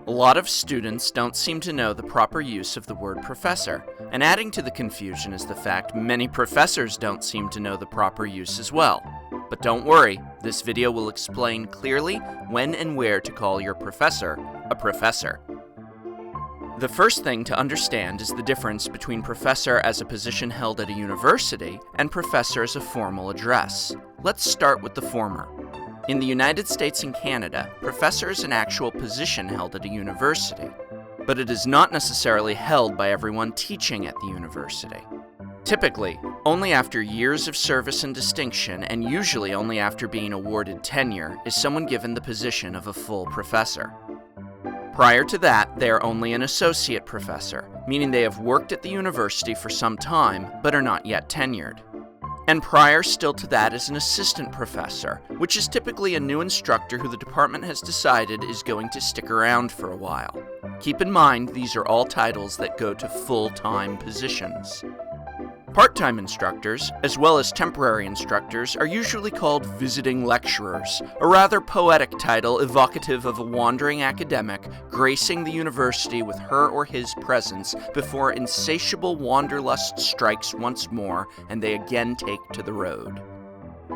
A lot of students don't seem to know the proper use of the word professor, and adding to the confusion is the fact many professors don't seem to know the proper use as well. But don't worry, this video will explain clearly when and where to call your professor a professor. The first thing to understand is the difference between professor as a position held at a university and professor as a formal address. Let's start with the former. In the United States and Canada, professor is an actual position held at a university, but it is not necessarily held by everyone teaching at the university. Typically, only after years of service and distinction, and usually only after being awarded tenure, is someone given the position of a full professor. Prior to that, they are only an associate professor, meaning they have worked at the university for some time, but are not yet tenured. And prior still to that is an assistant professor, which is typically a new instructor who the department has decided is going to stick around for a while. Keep in mind, these are all titles that go to full-time positions. Part-time instructors, as well as temporary instructors, are usually called visiting lecturers, a rather poetic title evocative of a wandering academic gracing the university with her or his presence before insatiable wanderlust strikes once more and they again take to the road.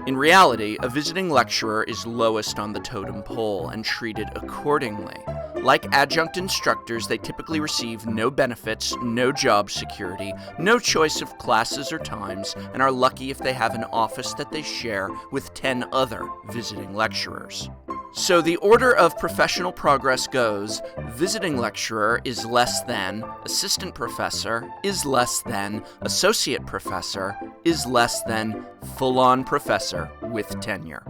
In reality, a visiting lecturer is lowest on the totem pole and treated accordingly. Like adjunct instructors, they typically receive no benefits, no job security, no choice of classes or times, and are lucky if they have an office that they share with 10 other visiting lecturers. So the order of professional progress goes: visiting lecturer is less than, assistant professor is less than, associate professor is less than, full-on professor with tenure.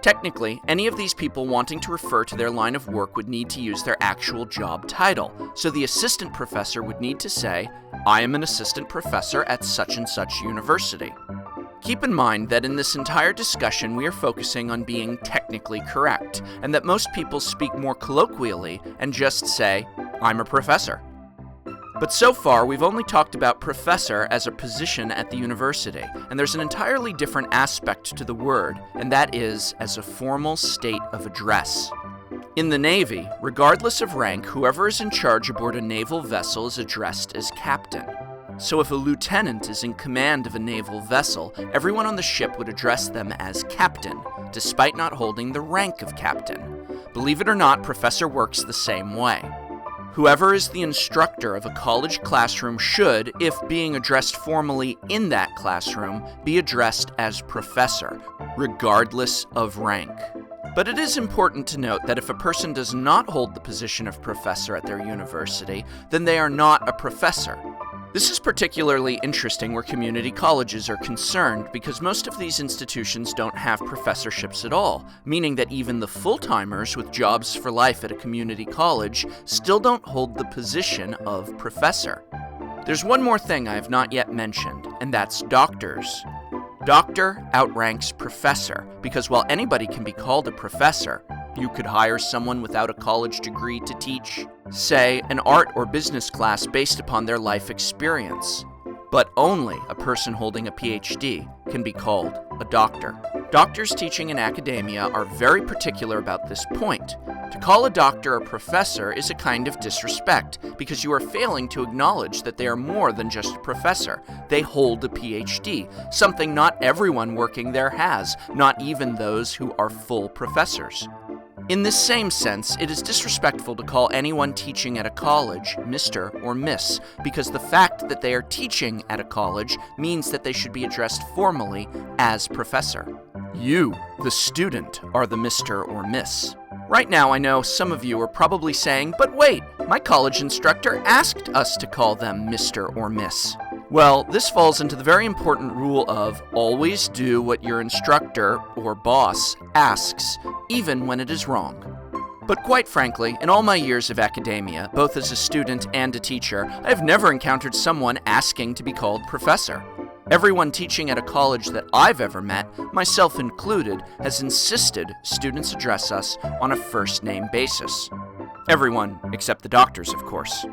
Technically, any of these people wanting to refer to their line of work would need to use their actual job title. So the assistant professor would need to say, "I am an assistant professor at such and such university." Keep in mind that in this entire discussion we are focusing on being technically correct, and that most people speak more colloquially and just say, "I'm a professor." But so far, we've only talked about professor as a position at the university, and there's an entirely different aspect to the word, and that is as a formal state of address. In the Navy, regardless of rank, whoever is in charge aboard a naval vessel is addressed as captain. So if a lieutenant is in command of a naval vessel, everyone on the ship would address them as captain, despite not holding the rank of captain. Believe it or not, professor works the same way. Whoever is the instructor of a college classroom should, if being addressed formally in that classroom, be addressed as professor, regardless of rank. But it is important to note that if a person does not hold the position of professor at their university, then they are not a professor. This is particularly interesting where community colleges are concerned because most of these institutions don't have professorships at all, meaning that even the full-timers with jobs for life at a community college still don't hold the position of professor. There's one more thing I have not yet mentioned, and that's doctors. Doctor outranks professor because while anybody can be called a professor, you could hire someone without a college degree to teach, say, an art or business class based upon their life experience. But only a person holding a PhD can be called a doctor. Doctors teaching in academia are very particular about this point. To call a doctor a professor is a kind of disrespect because you are failing to acknowledge that they are more than just a professor. They hold a PhD, something not everyone working there has, not even those who are full professors. In this same sense, it is disrespectful to call anyone teaching at a college Mr. or Miss, because the fact that they are teaching at a college means that they should be addressed formally as professor. You, the student, are the Mr. or Miss. Right now, I know some of you are probably saying, "But wait, my college instructor asked us to call them Mr. or Miss." Well, this falls into the very important rule of always do what your instructor or boss asks, even when it is wrong. But quite frankly, in all my years of academia, both as a student and a teacher, I have never encountered someone asking to be called professor. Everyone teaching at a college that I've ever met, myself included, has insisted students address us on a first-name basis. Everyone except the doctors, of course.